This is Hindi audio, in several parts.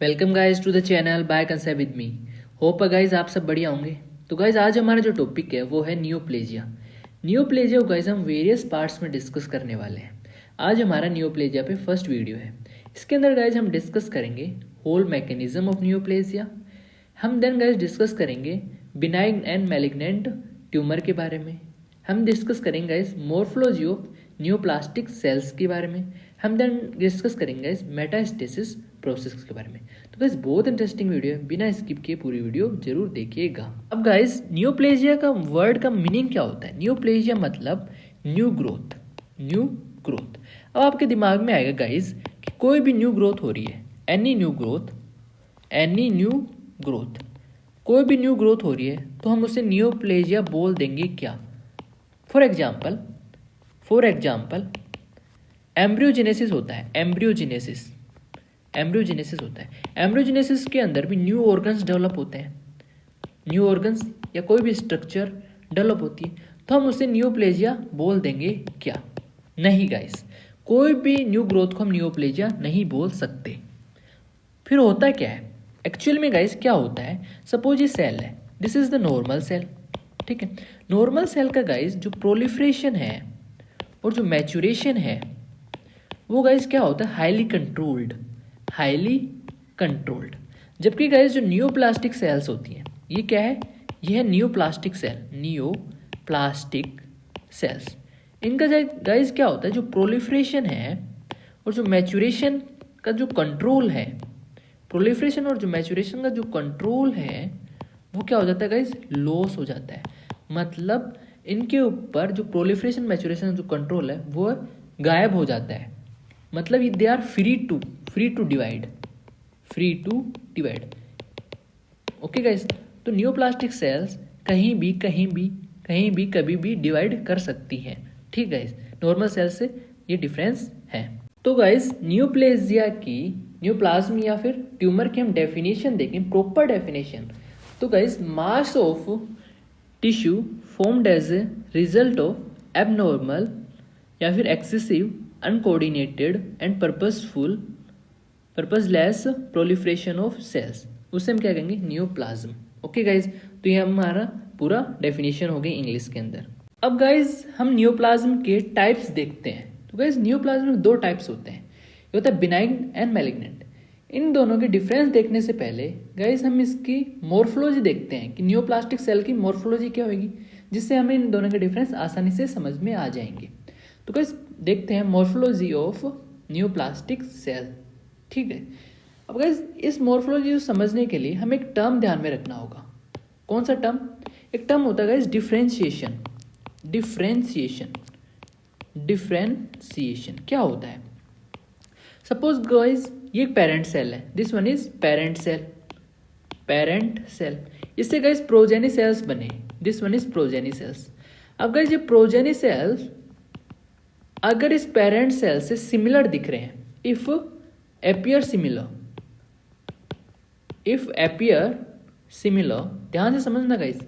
Welcome guys to the channel by concept with me. Hope guys आप सब बढ़िया होंगे। तो गाइज आज हमारा जो टॉपिक है वो है नियोप्लेजिया। नियोप्लेजिया को गाइज हम वेरियस पार्ट्स में डिस्कस करने वाले हैं। आज हमारा नियोप्लेजिया पे फर्स्ट वीडियो है। इसके अंदर गाइज हम डिस्कस करेंगे होल मैकेनिज्म ऑफ नियोप्लेजिया। हम देन गाइज डिस्कस करेंगे बिनाइन एंड मैलिग्नेंट ट्यूमर के बारे में। हम डिस्कस करेंगे guys morphology of neoplastic cells के बारे में। हम देन डिस्कस करेंगे गाइज मेटास्टेसिस प्रोसेस के बारे में। तो गाइज बहुत इंटरेस्टिंग वीडियो है, बिना स्किप किए पूरी वीडियो जरूर देखिएगा। अब गाइज नियोप्लेजिया का वर्ड का मीनिंग क्या होता है? नियोप्लेजिया मतलब न्यू ग्रोथ। New growth. अब आपके दिमाग में आएगा गाइज कि कोई भी न्यू ग्रोथ हो रही है, any new growth, any new growth, कोई भी न्यू ग्रोथ हो रही है तो हम उसे नियोप्लेजिया बोल देंगे क्या? फॉर एग्जाम्पल एम्ब्रियोजेनेसिस होता है। एम्ब्रियोजेनेसिस होता है। एम्ब्रियोजेनेसिस के अंदर भी न्यू ऑर्गन्स डेवलप होते हैं। न्यू ऑर्गन्स या कोई भी स्ट्रक्चर डेवलप होती है तो हम उसे नियोप्लेजिया बोल देंगे क्या? नहीं गाइस, कोई भी न्यू ग्रोथ को हम नियोप्लेजिया नहीं बोल सकते। फिर होता क्या है एक्चुअल में गाइस? क्या होता है, सपोज ये सेल है, this is the normal cell. ठीक है, नॉर्मल सेल का गाइस जो प्रोलिफरेशन है और जो मैचुरेशन है वो गाइस क्या होता है, हाईली कंट्रोल्ड। जबकि गाइस जो न्यूप्लास्टिक सेल्स होती हैं ये क्या है, ये है न्यूप्लास्टिक सेल्स। इनका गाइस क्या होता है, जो प्रोलिफरेशन है और जो मैचुरेशन का जो कंट्रोल है, प्रोलिफरेशन और जो मैचुरेशन का जो कंट्रोल है वो क्या हो जाता है गाइस, लॉस हो जाता है। मतलब इनके ऊपर जो प्रोलिफरेशन मैचुरेशन जो कंट्रोल है वो गायब हो जाता है। मतलब they are free to divide. Okay guys, तो न्यूप्लास्टिक सेल्स कहीं भी कभी भी डिवाइड कर सकती हैं। ठीक गाइस, नॉर्मल सेल्स से ये डिफरेंस है। तो गाइस न्यूप्लेजिया की, न्यूप्लाज्म या फिर ट्यूमर की हम डेफिनेशन देखें, प्रॉपर डेफिनेशन। तो guys mass of tissue formed as a result of abnormal या फिर excessive uncoordinated and purposeless proliferation of cells, उसे हम क्या कहेंगे, नियोप्लाज्म। ओके गाइज, तो ये हमारा पूरा डेफिनेशन हो गई इंग्लिश के अंदर। अब गाइज हम नियोप्लाज्म के टाइप्स देखते हैं। तो गाइज नियोप्लाज्म में दो टाइप्स होते हैं, ये होता है बिनाइन एंड मैलिग्नेंट। इन दोनों के डिफरेंस देखने से पहले गाइज हम इसकी मॉर्फोलॉजी देखते हैं कि नियोप्लास्टिक सेल की मॉर्फोलॉजी क्या होगी, जिससे हमें इन दोनों के डिफरेंस आसानी से समझ में आ जाएंगे। तो गाइज देखते हैं मॉर्फोलॉजी ऑफ नियोप्लास्टिक सेल। ठीक है, अब गाइज इस मॉर्फोलॉजी को समझने के लिए हमें एक टर्म ध्यान में रखना होगा। कौन सा टर्म? एक टर्म होता है गाइज डिफरेंशिएशन। क्या होता है? सपोज गाइज ये एक पेरेंट सेल है, this one is parent cell. इससे गाइज प्रोजेनी सेल्स बने, this one is progeny cells. अब गाइज ये प्रोजेनी सेल्स अगर इस पेरेंट सेल से सिमिलर दिख रहे हैं, इफ appear similar, ध्यान से समझना गाइस,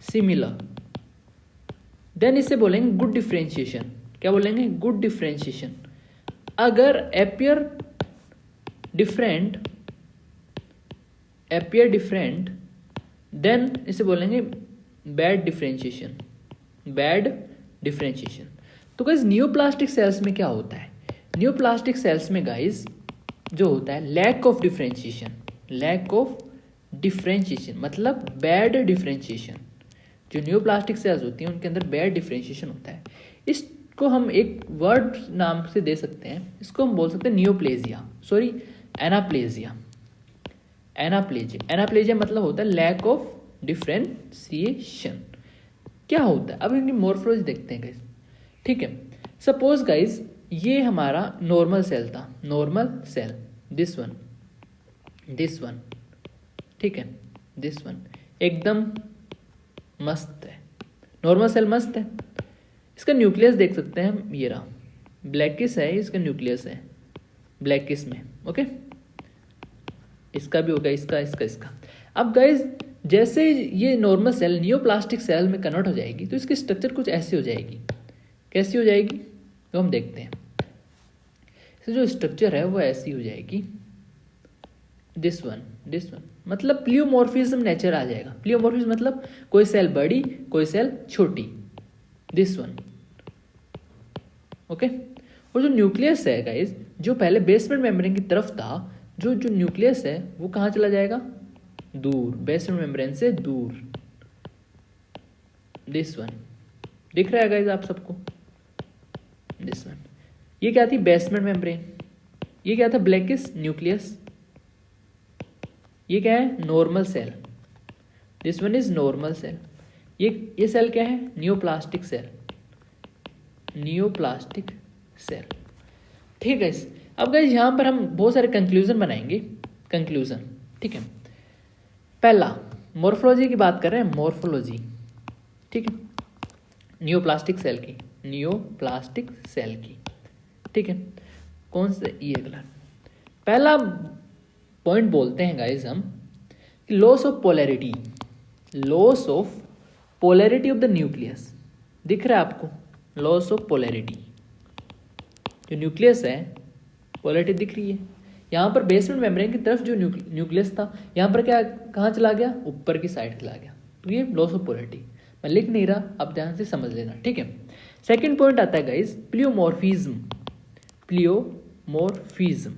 सिमिलर, देन इसे बोलेंगे गुड डिफरेंशिएशन। क्या बोलेंगे? Good differentiation. अगर appear डिफरेंट देन इसे बोलेंगे बैड डिफरेंशिएशन। तो गाइस नियोप्लास्टिक सेल्स में क्या होता है? नियोप्लास्टिक सेल्स में गाइस जो होता है लैक ऑफ डिफरेंशिएशन, मतलब बैड डिफरेंशिएशन। जो न्यूप्लास्टिक सेल्स होती हैं उनके अंदर बैड डिफरेंशिएशन होता है। इसको हम एक वर्ड नाम से दे सकते हैं, इसको हम बोल सकते हैं एनाप्लेजिया मतलब होता है लैक ऑफ डिफरेंशिएशन। क्या होता है, अब इनकी मॉर्फोलॉजी देखते हैं गाइस। ठीक है, सपोज गाइस ये हमारा नॉर्मल सेल था, दिस वन, ठीक है, दिस वन एकदम मस्त है, नॉर्मल सेल मस्त है। इसका न्यूक्लियस देख सकते हैं हम, ये रहा ब्लैकिस है, इसका न्यूक्लियस है ब्लैकिस में। ओके, इसका भी होगा, इसका। अब गाइज जैसे ये नॉर्मल सेल नियोप्लास्टिक सेल में कन्वर्ट हो जाएगी तो इसकी स्ट्रक्चर कुछ ऐसी हो जाएगी। कैसी हो जाएगी तो हम देखते हैं। इसकी जो स्ट्रक्चर है वो ऐसी हो जाएगी, दिस वन मतलब प्लियोमॉर्फिज्म नेचर आ जाएगा। प्लियोमॉर्फिज्म मतलब कोई सेल बड़ी कोई सेल छोटी, दिस वन। ओके। और जो न्यूक्लियस है गाइस, जो पहले बेसमेंट मेम्ब्रेन की तरफ था, जो न्यूक्लियस है वो कहाँ चला जाएगा, दूर, बेसमेंट मेम्ब्रेन से दूर, दिस वन। दिख रहा है गाइस आप सबको, दिस वन। ये क्या थी, बेसमेंट मेम्ब्रेन। ये क्या था, ब्लैकिश न्यूक्लियस। ये क्या है, normal cell, this one is normal cell. ये सेल क्या है, नियोप्लास्टिक सेल, नियोप्लास्टिक सेल। ठीक है। अब गाइस यहाँ पर हम बहुत सारे कंक्लूजन बनाएंगे, कंक्लूजन। ठीक है। पहला, मॉर्फोलॉजी की बात कर रहे हैं, मॉर्फोलॉजी। ठीक है, नियोप्लास्टिक सेल की, नियोप्लास्टिक सेल की। ठीक है, कौन से, ये अगला पहला पॉइंट बोलते हैं गाइस हम, loss of polarity, loss of polarity of the nucleus. दिख रहा है आपको, लॉस ऑफ पोलैरिटी। जो न्यूक्लियस है, पोलैरिटी दिख रही है। यहाँ पर बेसमेंट मेम्ब्रेन की तरफ जो न्यूक्लियस था, यहाँ पर क्या, कहाँ चला गया, ऊपर की साइड चला गया। तो ये लॉस ऑफ पोलैरिटी, मैं लिख नहीं रहा, आप ध्यान से समझ लेना। ठीक है। सेकेंड पॉइंट आता है गाइस, प्लियोमॉर्फिज्म। प्लियोमॉर्फिज्म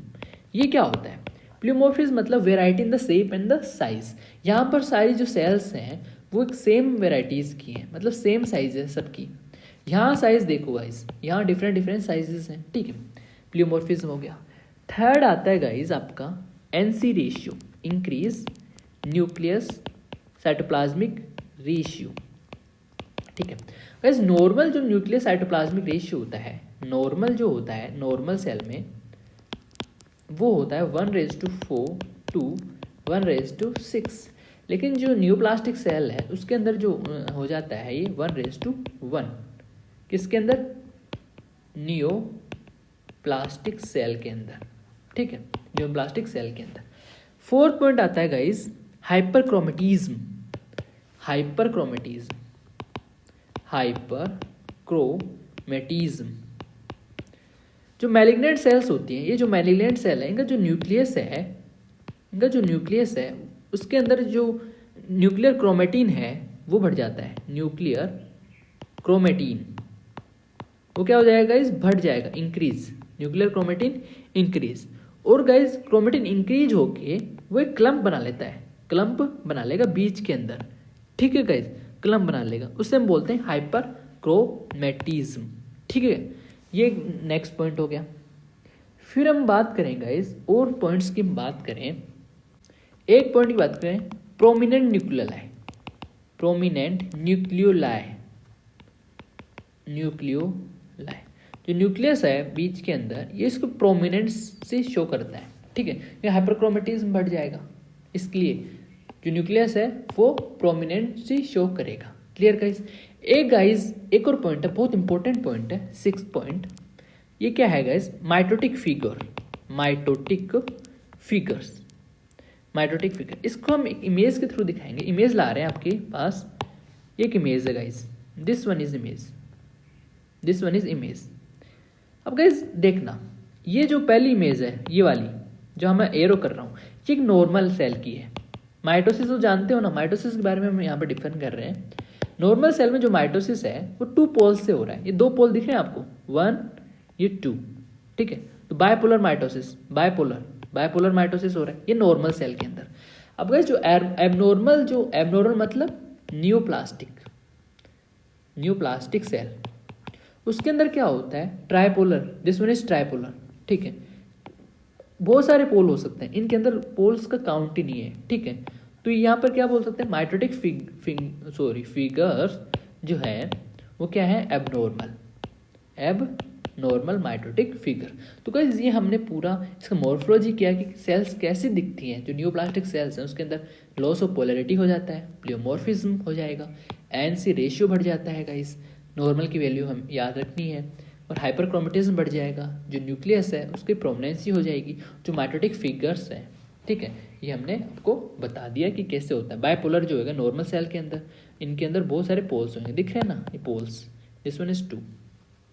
ये क्या होता है, प्लियोमॉर्फिज्म मतलब variety in the shape and the size. यहाँ पर सारी जो सेल्स हैं वो एक सेम वेराइटीज़ की हैं, मतलब सेम साइज है सबकी। यहाँ साइज देखो गाइस, यहाँ डिफरेंट साइजेस हैं। ठीक है, प्लियोमॉर्फिज्म हो गया। थर्ड आता है गाइस आपका NC ratio, increase nucleus cytoplasmic ratio. ठीक है गाइस, नॉर्मल जो न्यूक्लियस साइटोप्लाज्मिक रेशियो होता है, नॉर्मल जो होता है, नॉर्मल सेल में वो होता है 1:4 to 1:6। लेकिन जो न्यूप्लास्टिक सेल है उसके अंदर जो हो जाता है ये 1:1। किसके अंदर, न्यूप्लास्टिक सेल के अंदर। ठीक है, न्यूप्लास्टिक सेल के अंदर। फोर्थ पॉइंट आता है गाइस, हाइपरक्रोमेटिज्म। हाइपरक्रोमेटिज्म, हाइपरक्रोमेटिज्म। जो मैलिग्नेंट सेल्स होती हैं, ये जो मैलिग्नेंट सेल है, इनका जो न्यूक्लियस है उसके अंदर जो न्यूक्लियर क्रोमेटिन है वो बढ़ जाता है। न्यूक्लियर क्रोमेटिन वो क्या हो जाएगा गाइस, बढ़ जाएगा, इंक्रीज। Nuclear chromatin increase. और गाइस क्रोमेटिन इंक्रीज होके वो एक क्लम्प बना लेता है, क्लम्प बना लेगा बीच के अंदर। ठीक है गाइस, क्लम्प बना लेगा, उससे हम बोलते हैं हाइपर क्रोमेटिज्म। ठीक है, ये नेक्स्ट पॉइंट हो गया। फिर हम बात करें गाइस और पॉइंट्स की बात करें, एक पॉइंट की बात करें, prominent nucleoli. Prominent nucleoli, nucleoli जो न्यूक्लियस है बीच के अंदर, ये इसको प्रोमिनेंस से शो करता है। ठीक है, ये हाइपरक्रोमेटिज्म बढ़ जाएगा, इसलिए जो न्यूक्लियस है वो प्रोमिनेंट से शो करेगा। Clear guys. एक और पॉइंट है, बहुत इंपॉर्टेंट पॉइंट है, 6th पॉइंट। ये क्या है guys, mitotic figure. Mitotic figures, mitotic figure, इसको हम एक इमेज के थ्रू दिखाएंगे। इमेज ला रहे हैं आपके पास, एक इमेज है guys, this one is image, this one is image. अब गाइस देखना, ये जो पहली इमेज है, ये वाली जो मैं एरो कर रहा हूँ, ये एक नॉर्मल सेल की है। माइटोसिस तो जानते हो ना, माइटोसिस के बारे में हम यहाँ पर डिफाइन कर रहे हैं। नॉर्मल सेल में जो माइटोसिस है वो 2 पोल्स से हो रहा है। ये 2 पोल दिख रहे हैं आपको, 1, ये 2। ठीक है, तो बायपोलर माइटोसिस, बायपोलर माइटोसिस हो रहा है ये नॉर्मल सेल के अंदर। अब गाइस जो एबनॉर्मल मतलब न्यूप्लास्टिक सेल, उसके अंदर क्या होता है, tripolar, this one is tripolar. ठीक है, बहुत सारे पोल हो सकते हैं, इनके अंदर पोल्स का काउंट ही नहीं है। ठीक है, तो यहाँ पर क्या बोल सकते हैं, माइटोटिक फिगर्स जो है वो क्या है, एबनॉर्मल माइटोटिक फिगर। तो गाइस ये हमने पूरा इसका मॉर्फोलॉजी किया कि सेल्स कैसी दिखती हैं। जो न्यूप्लास्टिक सेल्स हैं उसके अंदर लॉस ऑफ पोलैरिटी हो जाता है, प्लियोमॉर्फिज्म हो जाएगा, NC रेशियो बढ़ जाता है गाइस, नॉर्मल की वैल्यू हम याद रखनी है, और हाइपरक्रोमेटिज्म बढ़ जाएगा, जो न्यूक्लियस है उसकी प्रोमिनेंसी हो जाएगी, जो माइटोटिक फिगर्स हैं। ठीक है, ये हमने आपको बता दिया कि कैसे होता है। बायपोलर जो होगा नॉर्मल सेल के अंदर, इनके अंदर बहुत सारे पोल्स होंगे, दिख रहे हैं ना ये पोल्स, दिस वन इज 2।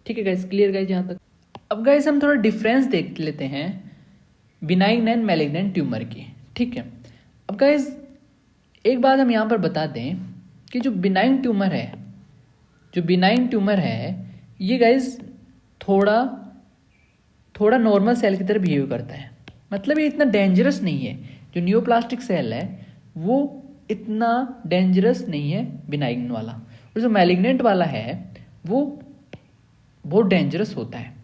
ठीक है गाइस, क्लियर गाइस यहाँ तक। अब गाइस हम थोड़ा डिफरेंस देख लेते हैं बिनाइन एंड मैलिग्नेंट ट्यूमर के। ठीक है। अब गाइस एक बात हम यहाँ पर बता दें कि जो बिनाइन ट्यूमर है ये गाइस थोड़ा नॉर्मल सेल की तरह बिहेव करता है, मतलब ये इतना डेंजरस नहीं है। जो न्यूप्लास्टिक सेल है वो इतना डेंजरस नहीं है बिनाइन वाला, और जो मैलिग्नेंट वाला है वो बहुत डेंजरस होता है।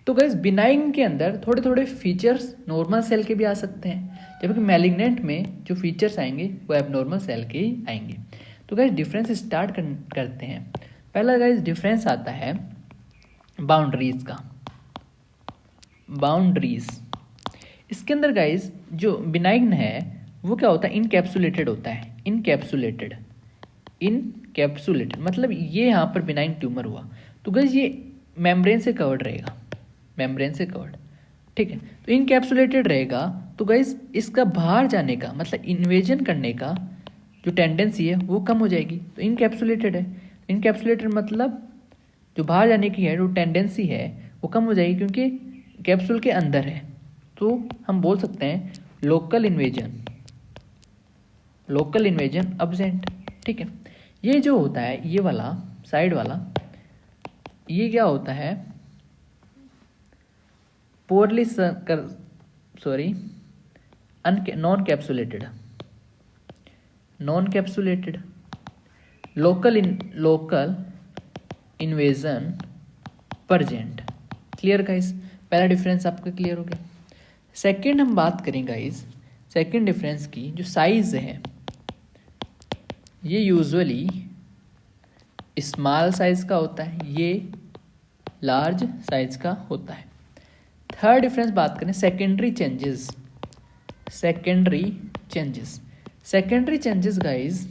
तो गाइस बिनाइन के अंदर थोड़े थोड़े फीचर्स नॉर्मल सेल के भी आ सकते हैं, जबकि मैलिग्नेंट में जो फीचर्स आएंगे वो एबनॉर्मल सेल के ही आएंगे। तो गाइस डिफरेंस स्टार्ट करते हैं। पहला गाइस डिफरेंस आता है बाउंड्रीज का। बाउंड्रीज इसके अंदर गाइस जो बिनाइन है वो क्या होता है, इनकैप्सुलेटेड होता है। इनकैप्सुलेटेड मतलब ये यहाँ पर बिनाइन ट्यूमर हुआ तो गाइस ये मेम्ब्रेन से कवर्ड रहेगा, मेम्ब्रेन से कवर्ड, ठीक है। तो इनकैप्सुलेटेड रहेगा तो गाइस इसका बाहर जाने का मतलब इन्वेजन करने का जो टेंडेंसी है वो कम हो जाएगी। तो इनकैप्सुलेटेड है, इनकैप्सुलेटेड मतलब जो बाहर जाने की है जो टेंडेंसी है वो कम हो जाएगी क्योंकि कैप्सूल के अंदर है। तो हम बोल सकते हैं लोकल इन्वेजन अब्सेंट, ठीक है। ये जो होता है ये वाला साइड वाला ये क्या होता है, poorly non capsulated local invasion present. Clear guys, पहला डिफरेंस आपका क्लियर हो गया। सेकंड हम बात करें गाइस, सेकंड डिफरेंस की जो साइज है ये यूजुअली स्मॉल साइज का होता है, ये लार्ज साइज का होता है। थर्ड डिफरेंस बात करें सेकेंडरी चेंजेस गाइस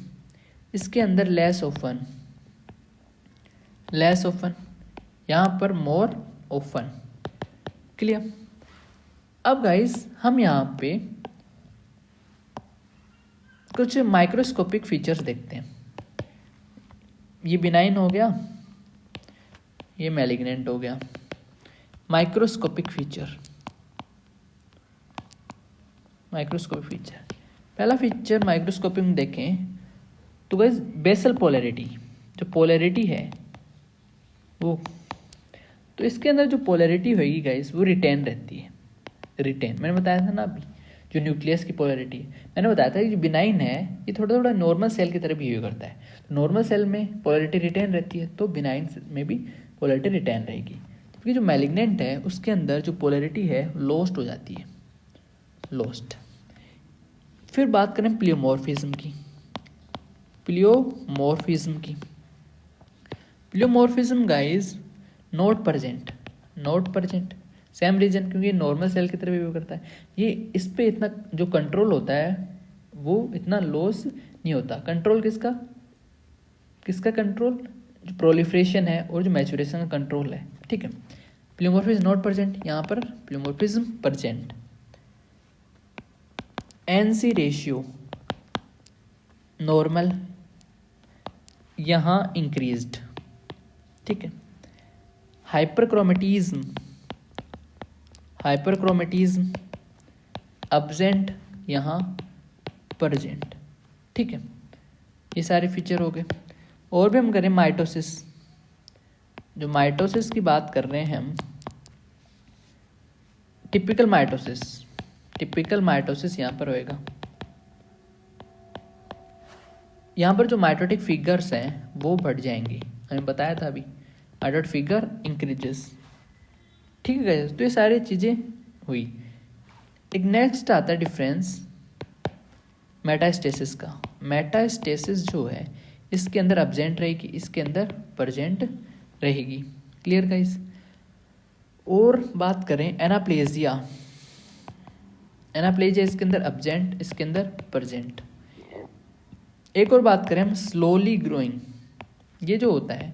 इसके अंदर लेस ओपन, यहाँ पर मोर ओपन। क्लियर। अब गाइस हम यहाँ पे कुछ माइक्रोस्कोपिक फीचर्स देखते हैं। ये बिनाइन हो गया, ये मैलिग्नेंट हो गया। माइक्रोस्कोपिक फीचर पहला फीचर माइक्रोस्कोपिक में देखें तो गाइस बेसल पोलैरिटी, जो पोलैरिटी है वो, तो इसके अंदर जो पोलैरिटी होगी गाइस वो रिटेन रहती है। मैंने बताया था ना अभी जो न्यूक्लियस की पोलैरिटी है, मैंने बताया था कि जो बिनाइन है ये थोड़ा नॉर्मल सेल की तरह बिहेव करता है। तो नॉर्मल सेल में पोलैरिटी रिटेन रहती है तो बिनाइन में भी पोलैरिटी रिटेन रहेगी, जबकि जो मैलिग्नेंट है उसके अंदर जो पोलैरिटी है लॉस्ट हो जाती है, लॉस्ट। फिर बात करें प्लियोमॉर्फिज्म की। Pleomorphism guys not present same reason, क्योंकि नॉर्मल सेल की तरह बिहेव करता है। ये इस पे इतना जो कंट्रोल होता है वो इतना लॉस नहीं होता। कंट्रोल किसका कंट्रोल, जो प्रोलिफरेशन है और जो मैचुरेशन का कंट्रोल है, ठीक है। प्लियोमॉर्फिज्म नॉट प्रेजेंट, यहाँ पर प्लियोमॉर्फिज्म प्रेजेंट। एनसी रेशियो नॉर्मल, यहाँ इंक्रीज्ड, ठीक है। हाइपरक्रोमेटिज्म अब्सेंट, यहाँ प्रेजेंट, ठीक है। ये सारे फीचर हो गए। और भी हम करें माइटोसिस, जो माइटोसिस की बात कर रहे हैं हम, टिपिकल माइटोसिस यहाँ पर होएगा। यहाँ पर जो माइटोटिक फिगर्स हैं वो बढ़ जाएंगे, हमें बताया था अभी, माइटोटिक फिगर इंक्रीजेस, ठीक है। तो ये सारी चीज़ें हुई। एक नेक्स्ट आता है डिफरेंस मेटास्टेसिस का। मेटास्टेसिस जो है इसके अंदर अब्सेंट रहेगी, इसके अंदर प्रेजेंट रहेगी। Clear guys. और बात करें एनाप्लेजिया इसके अंदर अब्सेंट, इसके अंदर प्रेजेंट। एक और बात करें हम स्लोली ग्रोइंग, ये जो होता है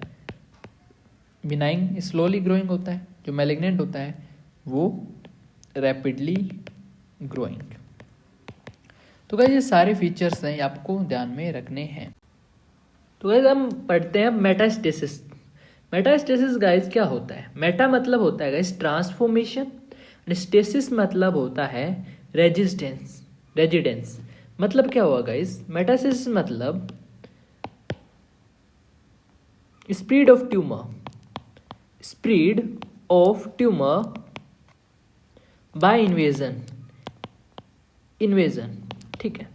बिनाइन स्लोली ग्रोइंग होता है, जो मैलिग्नेंट होता है वो रैपिडली ग्रोइंग। तो गाइस ये सारे फीचर्स हैं, आपको ध्यान में रखने हैं। तो गाइस हम पढ़ते हैं मेटास्टेसिस। गाइस क्या होता है, मेटा मतलब होता है गाइस ट्रांसफॉर्मेशन, स्टेसिस मतलब होता है रेजिस्टेंस। रेजिडेंस मतलब क्या हुआ गाइस, मेटास्टेसिस मतलब spread of tumour by invasion, ठीक है।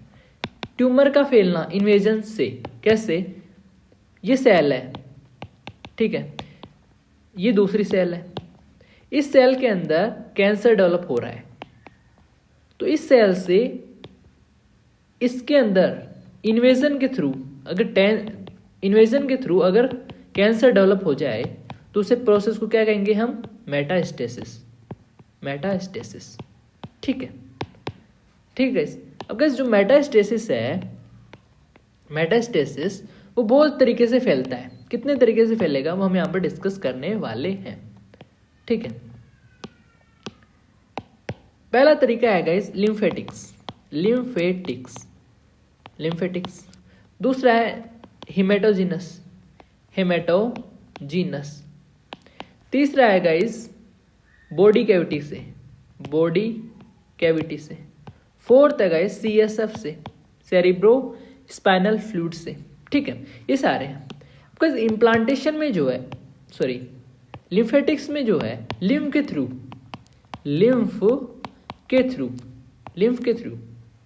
ट्यूमर का फैलना इन्वेजन से, कैसे, ये सेल है, ठीक है, ये दूसरी सेल है, इस सेल के अंदर कैंसर डेवलप हो रहा है, तो इस सेल से इसके अंदर इन्वेजन के थ्रू अगर कैंसर डेवलप हो जाए तो उसे प्रोसेस को क्या कहेंगे हम, मेटास्टेसिस, ठीक है, ठीक है। अब गाइस जो मेटास्टेसिस वो बहुत तरीके से फैलता है, कितने तरीके से फैलेगा वो हम यहाँ पर डिस्कस करने वाले हैं, ठीक है। पहला तरीका है गाइस लिम्फेटिक्स। दूसरा है हेमेटोजीनस। तीसरा है गाइस बॉडी कैविटी से। फोर्थ है गाइस CSF से, सेरिब्रो स्पाइनल फ्लूइड से, ठीक है, ये सारे हैं। बिकॉज इम्प्लांटेशन में जो है, लिम्फेटिक्स में जो है लिम्फ के थ्रू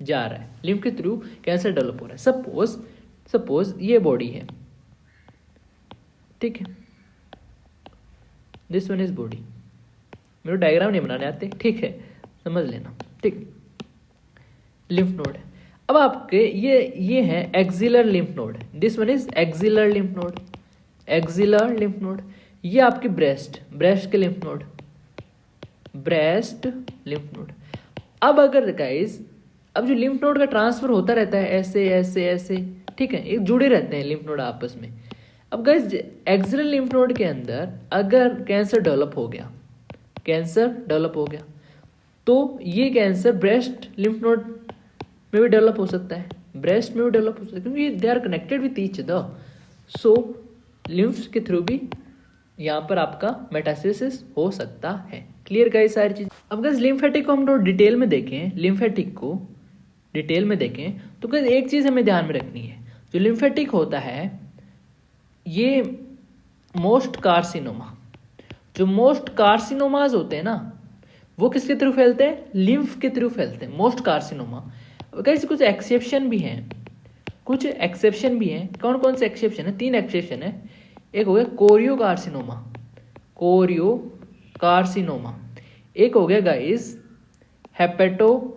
जा रहा है, लिम्फ के थ्रू कैंसर डेवलप हो रहा है। सपोज ये बॉडी है, ठीक है, दिस वन इज बॉडी, मेरे डायग्राम नहीं बनाने आते, ठीक है, समझ लेना, ठीक। लिम्फ नोड है, अब आपके ये है एक्सिलर lymph node, this one is एक्सिलर lymph node. ये आपकी ब्रेस्ट के लिम्फ नोड, अब अगर गाइस, अब जो लिम्फ नोड का ट्रांसफर होता रहता है ऐसे, ठीक है, ये जुड़े रहते हैं लिम्फ नोड आपस में। अब गाइस एक्सिलर लिम्फ नोड के अंदर अगर कैंसर डेवलप हो गया तो ये कैंसर ब्रेस्ट लिम्फ नोड में भी डेवलप हो सकता है, क्योंकि they are connected with each other, so lymph के थ्रू भी यहाँ पर आपका मेटास्टेसिस हो सकता है। क्लियर गाइस सारी चीज। अब गाइस लिम्फेटिक को हम लोग डिटेल में देखें तो गाइस एक चीज हमें ध्यान में रखनी है, जो लिम्फेटिक होता है ये मोस्ट कार्सिनोमाज होते हैं ना, वो किसके थ्रू फैलते हैं, लिम्फ के थ्रू फैलते हैं, मोस्ट कार्सिनोमा। गाइस कुछ एक्सेप्शन भी हैं, कौन कौन से एक्सेप्शन है, 3 एक्सेप्शन है। एक हो गया कोरियो कार्सिनोमा, एक हो गया गाइस हेपेटो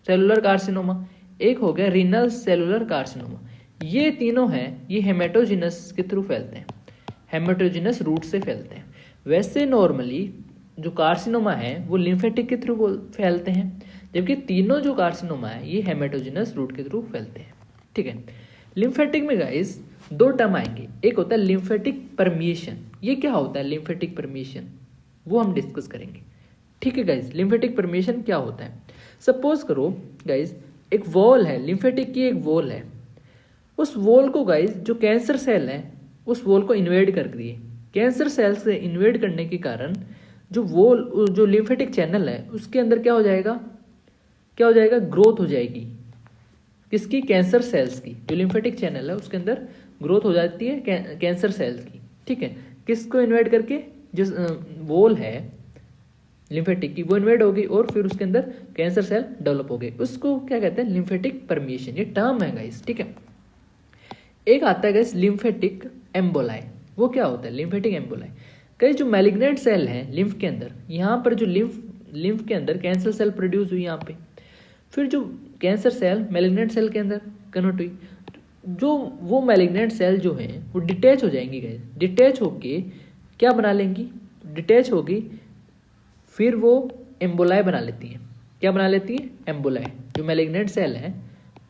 सेलुलर कार्सिनोमा, एक हो गया रीनल सेलुलर कार्सिनोमा। ये तीनों हैं, ये हेमेटोजिनस के थ्रू फैलते हैं, हेमेटोजिनस रूट से फैलते हैं। वैसे नॉर्मली जो कार्सिनोमा है वो लिम्फेटिक के थ्रू फैलते हैं, जबकि तीनों जो कार्सिनोमा है ये हेमेटोजिनस रूट के थ्रू फैलते हैं, ठीक है। लिम्फेटिक में गाइस 2 टर्म आएंगे, एक होता है लिम्फेटिक परमिएशन। ये क्या होता है लिम्फेटिक परमिएशन, वो हम डिस्कस करेंगे, ठीक है गाइस। लिम्फेटिक परमिएशन क्या होता है, सपोज करो गाइस एक वॉल है, लिम्फेटिक की एक वॉल है, उस वॉल को गाइस जो कैंसर सेल है उस वॉल को इन्वेड कर दिए। कैंसर सेल से इन्वेड करने के कारण जो लिम्फेटिक चैनल है उसके अंदर क्या हो जाएगा, ग्रोथ हो जाएगी, किसकी, कैंसर सेल्स की। जो लिम्फेटिक चैनल है उसके अंदर ग्रोथ हो जाती है कैंसर सेल्स की, ठीक है। किसको इन्वेड करके, जिस वॉल है लिम्फेटिक की वो इन्वेड होगी और फिर उसके अंदर कैंसर सेल डेवलप हो गए, उसको क्या कहते हैं, लिम्फेटिक परमिएशन। ये टर्म है गाइस, ठीक है। एक आता है गाइस लिम्फेटिक एम्बोलाई। वो क्या होता है लिम्फेटिक एम्बोलाई, गाइस जो मैलिग्नेंट सेल है लिम्फ के अंदर, यहाँ पर जो लिम्फ के अंदर कैंसर सेल प्रोड्यूस हुई यहाँ पे, फिर जो कैंसर सेल मैलिग्नेंट सेल के अंदर कन्वर्ट हुई, जो वो मैलिग्नेंट सेल जो है वो डिटैच हो जाएंगी गाइस, डिटैच होके क्या बना लेंगी, डिटैच होगी, फिर वो एम्बोलाई बना लेती है। क्या बना लेती है, एम्बोलाई। जो मैलिग्नेंट सेल है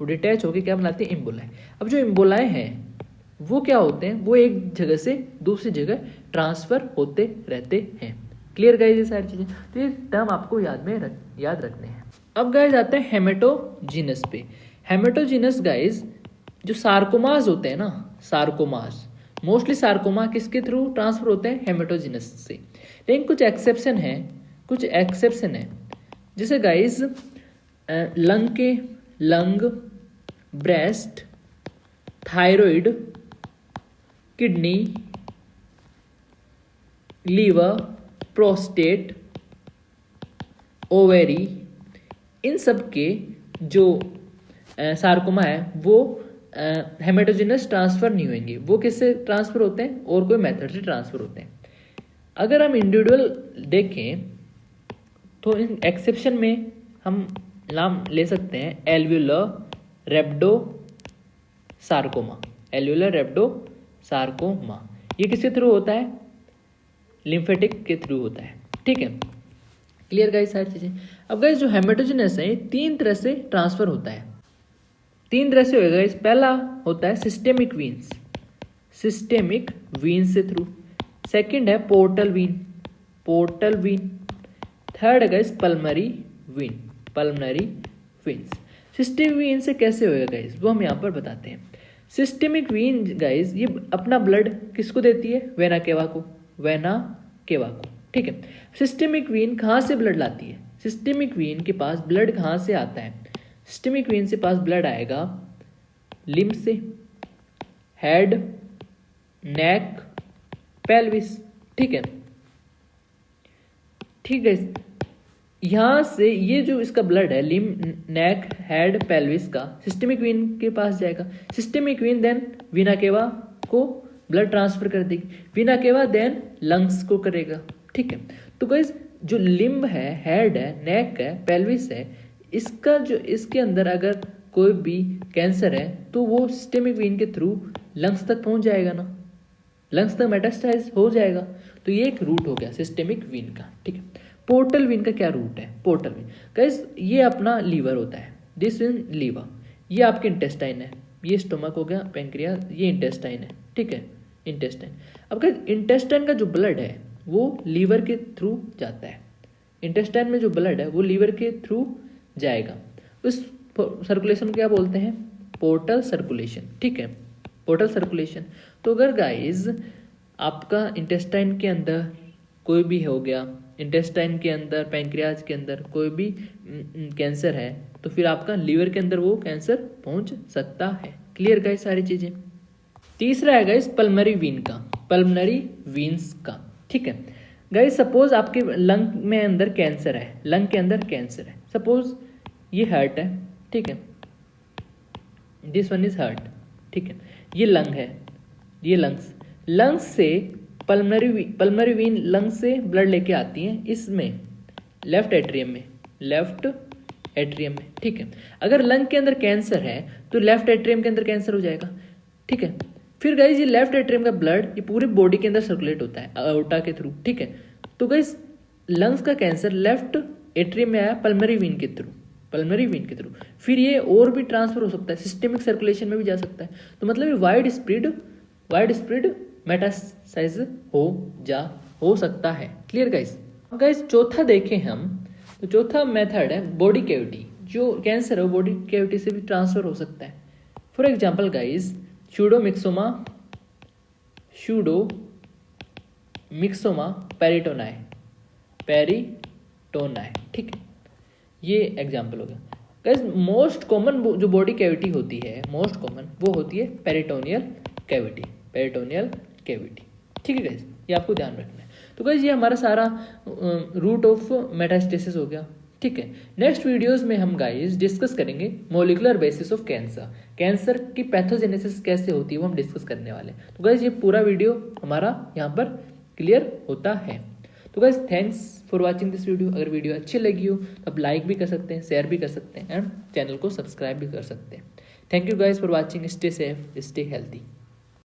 वो डिटैच होकर क्या बनाती है, एम्बोलाई। अब जो एम्बोलाई हैं वो क्या होते हैं, वो एक जगह से दूसरी जगह ट्रांसफर होते रहते हैं। क्लियर गाइस ये सारी चीजें, तो ये टर्म आपको याद रखने हैं। अब गाइस आते हैं हेमेटोजीनस पे। हेमेटोजीनस गाइस जो सार्कोमास होते हैं ना, सार्कोमास, मोस्टली सार्कोमा किसके थ्रू ट्रांसफर होते हैं, हेमेटोजीनस से। लेकिन कुछ एक्सेप्शन है, जैसे गाइस लंग के lung, breast, thyroid, kidney, liver, prostate, ovary, इन सब के जो सार्कोमा है वो हेमेटोजेनस ट्रांसफर नहीं होंगे। वो किससे ट्रांसफर होते हैं? और कोई मेथड से ट्रांसफर होते हैं। अगर हम इंडिविजुअल देखें तो इन एक्सेप्शन में हम नाम ले सकते हैं एल्व्यूलर रेप्डो सार्कोमा। एल्व्यूलर रेप्डो सार्कोमा ये किसके थ्रू होता है? लिम्फेटिक के थ्रू होता है। ठीक है, क्लियर गाइस सारी चीजें। अब गाइस जो हेमेटोजेनस है 3 तरह से ट्रांसफर होता है। 3 तरह से होगा गाइस। पहला होता है सिस्टेमिक वीन्स, सिस्टेमिक वीन्स से थ्रू। सेकंड है portal vein, portal vein. Third है guys pulmonary vein, pulmonary veins. Systemic vein से कैसे होगा गाइस वो हम यहाँ पर बताते हैं। सिस्टेमिक वीन गाइस ये अपना ब्लड किसको देती है? वेना केवा को, वेना केवा को। ठीक है, सिस्टेमिक वीन कहाँ से ब्लड लाती है? सिस्टेमिक वीन के पास ब्लड कहाँ से आता है? सिस्टेमिक वीन से पास ब्लड आएगा लिम्ब से, हेड, नेक, पेल्विस। ठीक है, ठीक है, यहां से ये जो इसका ब्लड है लिम्ब, नेक, हेड, पेल्विस का सिस्टेमिक वीन के पास जाएगा। सिस्टेमिक वीन देन वीना केवा को ब्लड ट्रांसफर कर देगी। वीना केवा देन लंग्स को करेगा। ठीक है, तो गाइस जो लिम्ब है, हेड है, नेक है, पेल्विस है, इसका जो इसके अंदर अगर कोई भी कैंसर है तो वो सिस्टेमिक वीन के थ्रू लंग्स तक पहुंच जाएगा ना, लंग्स तक मेटास्टाइज हो जाएगा। तो ये एक रूट हो गया सिस्टेमिक वीन का। ठीक है, पोर्टल वीन का क्या रूट है? पोर्टल वीन गाइस ये अपना लीवर होता है, दिस इन लीवर। ये आपके इंटेस्टाइन है, ये स्टोमक हो गया, पेंक्रियाज, ये इंटेस्टाइन है। ठीक है, इंटेस्टाइन। अब गाइस इंटेस्टाइन का जो ब्लड है वो लीवर के थ्रू जाता है। इंटेस्टाइन में जो ब्लड है वो लीवर के थ्रू जाएगा। उस सर्कुलेशन को क्या बोलते हैं? Portal circulation. ठीक है, पोर्टल सर्कुलेशन। तो अगर गाइस आपका इंटेस्टाइन के अंदर कोई भी हो गया, इंटेस्टाइन के अंदर, पैंक्रियाज के अंदर कोई भी कैंसर है तो फिर आपका लीवर के अंदर वो कैंसर पहुंच सकता है। क्लियर गाइस सारी चीजें। तीसरा है गाइस पल्मनरी वीन का, पल्मनरी वीन्स का। ठीक है गाइस, सपोज आपके लंग में अंदर कैंसर है, लंग के अंदर कैंसर है। सपोज ये हार्ट है, ठीक है, दिस वन इज हार्ट। ठीक है, ये लंग है, ये लंग्स। लंग्स से पल्मनरी वीन लंग्स से ब्लड लेके आती है इसमें लेफ्ट एट्रियम में, लेफ्ट एट्रियम में। ठीक है, अगर लंग के अंदर कैंसर है तो लेफ्ट एट्रियम के अंदर कैंसर हो जाएगा। ठीक है, फिर गाइस ये लेफ्ट एट्रियम का ब्लड ये पूरी बॉडी के अंदर सर्कुलेट होता है अओर्टा के थ्रू। ठीक है, तो गाइस लंग्स का कैंसर लेफ्ट एट्रियम में आया पल्मनरी वीन के थ्रू, पल्मनरी वीन के थ्रू। फिर ये और भी ट्रांसफर हो सकता है, सिस्टेमिक सर्कुलेशन में भी जा सकता है। तो मतलब ये वाइड स्प्रेड मेटास्टाइज हो सकता है। Clear guys. गाइस चौथा देखें हम तो चौथा मेथड है बॉडी कैविटी। जो कैंसर है वो बॉडी कैविटी से भी ट्रांसफर हो सकता है। फॉर एग्जांपल गाइस स्यूडोमिक्सोमा पेरिटोनाई, ठीक है, ये एग्जाम्पल हो गया। गाइस मोस्ट कॉमन जो बॉडी कैविटी होती है, मोस्ट कॉमन वो होती है पेरिटोनियल कैविटी, पेरिटोनियल कैविटी। ठीक है गाइस, ये आपको ध्यान रखना है। तो गाइस ये हमारा सारा रूट ऑफ मेटास्टेसिस हो गया। ठीक है, नेक्स्ट वीडियोस में हम गाइस डिस्कस करेंगे molecular basis of cancer, cancer की पैथोजेनेसिस कैसे होती है वो हम डिस्कस करने वाले हैं। तो गाइस ये पूरा वीडियो हमारा यहाँ पर क्लियर होता है। तो guys thanks for watching this video. अगर वीडियो अच्छी लगी हो तो आप लाइक भी कर सकते हैं, शेयर भी कर सकते हैं एंड चैनल को सब्सक्राइब भी कर सकते हैं। Thank you guys for watching. Stay safe, stay healthy.